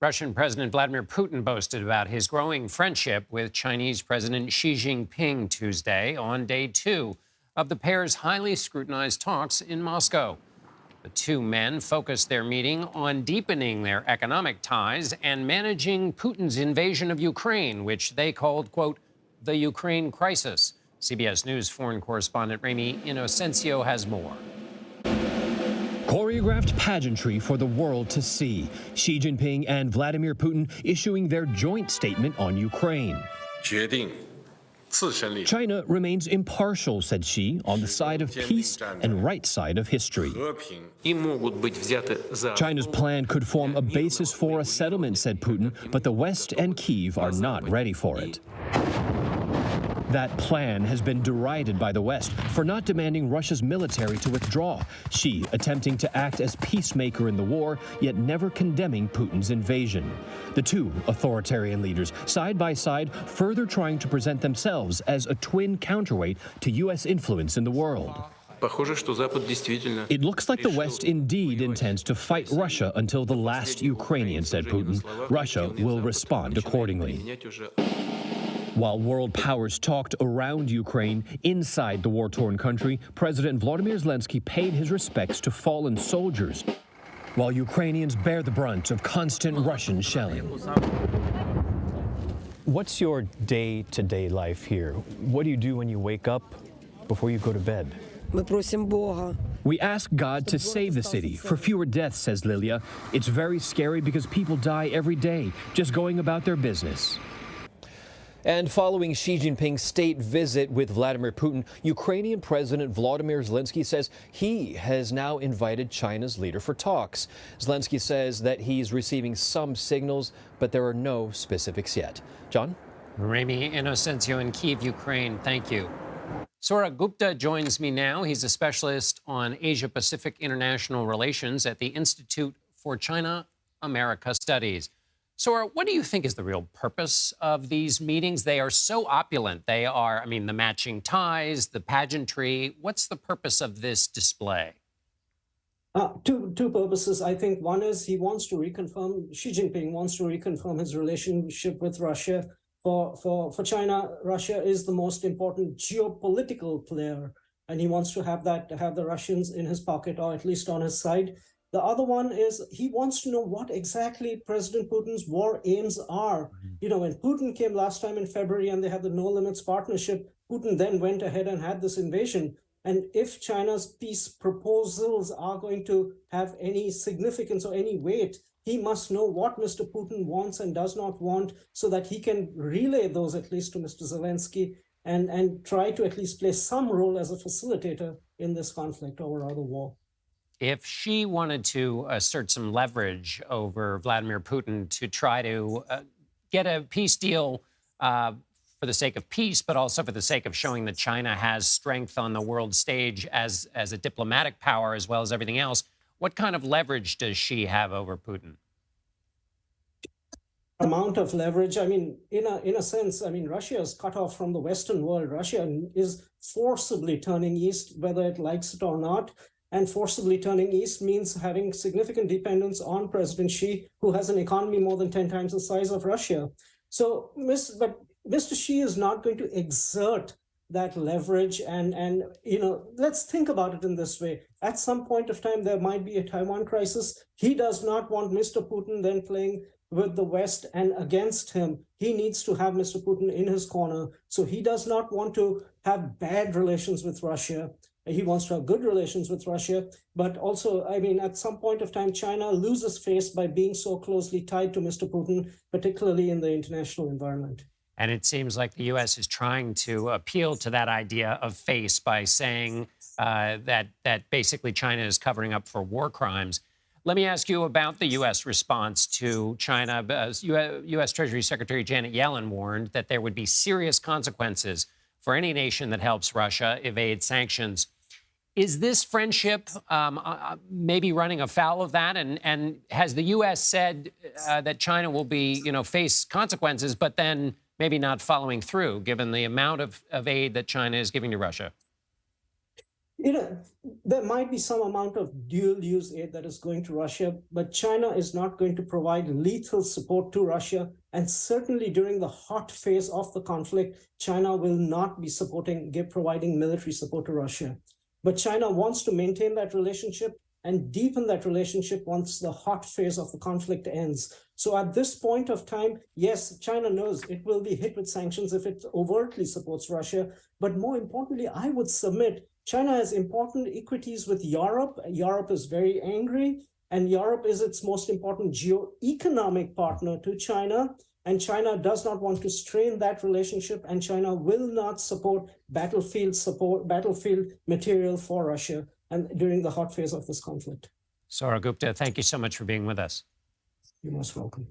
Russian President Vladimir Putin boasted about his growing friendship with Chinese President Xi Jinping Tuesday on day 2 of the pair's highly scrutinized talks in Moscow. The two men focused their meeting on deepening their economic ties and managing Putin's invasion of Ukraine, which they called, quote, the Ukraine crisis. CBS News foreign correspondent Remy Inocencio has more. Choreographed pageantry for the world to see. Xi Jinping and Vladimir Putin issuing their joint statement on Ukraine. China remains impartial, said Xi, on the side of peace and right side of history. China's plan could form a basis for a settlement, said Putin, but the West and Kyiv are not ready for it. That plan has been derided by the West for not demanding Russia's military to withdraw. Xi attempting to act as peacemaker in the war, yet never condemning Putin's invasion. The two authoritarian leaders, side by side, further trying to present themselves as a twin counterweight to U.S. influence in the world. It looks like the West indeed intends to fight Russia until the last Ukrainian, said Putin. Russia will respond accordingly. While world powers talked around Ukraine, inside the war-torn country, President Volodymyr Zelensky paid his respects to fallen soldiers, while Ukrainians bear the brunt of constant Russian shelling. What's your day-to-day life here? What do you do when you wake up before you go to bed? We ask God to save the city for fewer deaths, says Lilia. It's very scary because people die every day, just going about their business. And following Xi Jinping's state visit with Vladimir Putin, Ukrainian President Volodymyr Zelensky says he has now invited China's leader for talks. Zelensky says that he's receiving some signals, but there are no specifics yet. John? Remy Inocencio in Kyiv, Ukraine. Thank you. Sourabh Gupta joins me now. He's a specialist on Asia-Pacific international relations at the Institute for China-America Studies. Sourabh, what do you think is the real purpose of these meetings? They are so opulent. They are, the matching ties, the pageantry. What's the purpose of this display? Two purposes. I think one is Xi Jinping wants to reconfirm his relationship with Russia. For China, Russia is the most important geopolitical player, and he wants to have the Russians in his pocket, or at least on his side. The other one is he wants to know what exactly President Putin's war aims are. When Putin came last time in February and they had the no limits partnership, Putin then went ahead and had this invasion. And if China's peace proposals are going to have any significance or any weight, he must know what Mr. Putin wants and does not want so that he can relay those at least to Mr. Zelensky and try to at least play some role as a facilitator in this conflict or rather war. If Xi wanted to assert some leverage over Vladimir Putin to try to get a peace deal for the sake of peace, but also for the sake of showing that China has strength on the world stage as a diplomatic power as well as everything else, what kind of leverage does Xi have over Putin? Amount of leverage. In a sense, Russia is cut off from the Western world. Russia is forcibly turning east, whether it likes it or not. And forcibly turning east means having significant dependence on President Xi, who has an economy more than 10 times the size of Russia. So, but Mr. Xi is not going to exert that leverage. And let's think about it in this way. At some point of time, there might be a Taiwan crisis. He does not want Mr. Putin then playing with the West and against him. He needs to have Mr. Putin in his corner. So he does not want to have bad relations with Russia. He wants to have good relations with Russia, but also, at some point of time, China loses face by being so closely tied to Mr. Putin, particularly in the international environment. And it seems like the U.S. is trying to appeal to that idea of face by saying that basically China is covering up for war crimes. Let me ask you about the U.S. response to China. U.S. Treasury Secretary Janet Yellen warned that there would be serious consequences for any nation that helps Russia evade sanctions. Is this friendship maybe running afoul of that? And has the U.S. said that China will be, face consequences, but then maybe not following through, given the amount of aid that China is giving to Russia? There might be some amount of dual-use aid that is going to Russia, but China is not going to provide lethal support to Russia. And certainly during the hot phase of the conflict, China will not be providing military support to Russia. But China wants to maintain that relationship and deepen that relationship once the hot phase of the conflict ends. So at this point of time, yes, China knows it will be hit with sanctions if it overtly supports Russia. But more importantly, I would submit China has important equities with Europe. Europe is very angry, and Europe is its most important geo-economic partner to China. And China does not want to strain that relationship, and China will not support battlefield material for Russia and during the hot phase of this conflict. Sourabh Gupta, thank you so much for being with us. You're most welcome.